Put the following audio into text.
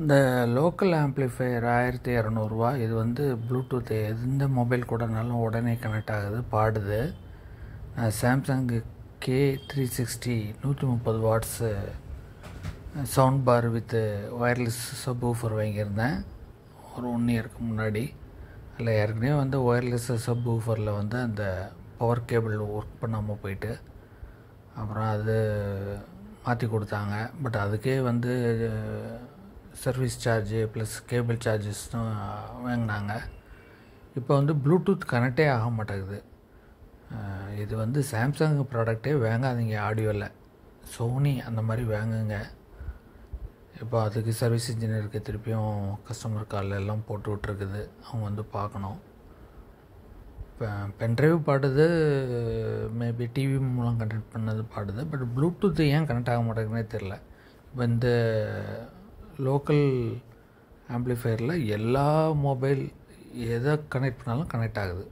இந்த local amplifier 1200 இது வந்து ப்ளூடூத் எந்த மொபைல் கூடனாலும் உடனே கனெக்ட் ஆகுது, பாடுது. Samsung K360 130 watts sound par with wireless subwoofer வாங்கியிருந்தேன் ஒரு 1 இயருக்கு முன்னாடி. அதில் ஏற்கனவே வந்து ஒயர்லெஸ் சப்வூஃபரில் வந்து அந்த பவர் கேபிள் ஒர்க் பண்ணாமல் போயிட்டு அப்புறம் அது மாற்றி கொடுத்தாங்க. பட் அதுக்கே வந்து service charge plus cable charges தான் வாங்கினாங்க. இப்போ வந்து ப்ளூடூத் கனெக்டே ஆக மாட்டேங்குது. இது வந்து சாம்சங் ப்ராடக்டே வாங்காதீங்க. ஆடியோவில் சோனி அந்த மாதிரி வாங்குங்க. இப்போ அதுக்கு சர்வீஸ் இன்ஜினியருக்கு திருப்பியும் கஸ்டமர் கால் எல்லாம் போட்டு விட்ருக்குது. அவங்க வந்து பார்க்கணும். இப்போ பென்ட்ரைவ் பாடுது, மேபி டிவி மூலம் கனெக்ட் பண்ணது பாடுது. பட் ப்ளூடூத் ஏன் கனெக்ட் ஆக மாட்டேங்குதுன்னே தெரில. இப்போ இந்த லோக்கல் ஆம்ப்ளிஃபையரில் எல்லா மொபைல் எதை கனெக்ட் பண்ணாலும் கனெக்ட் ஆகுது.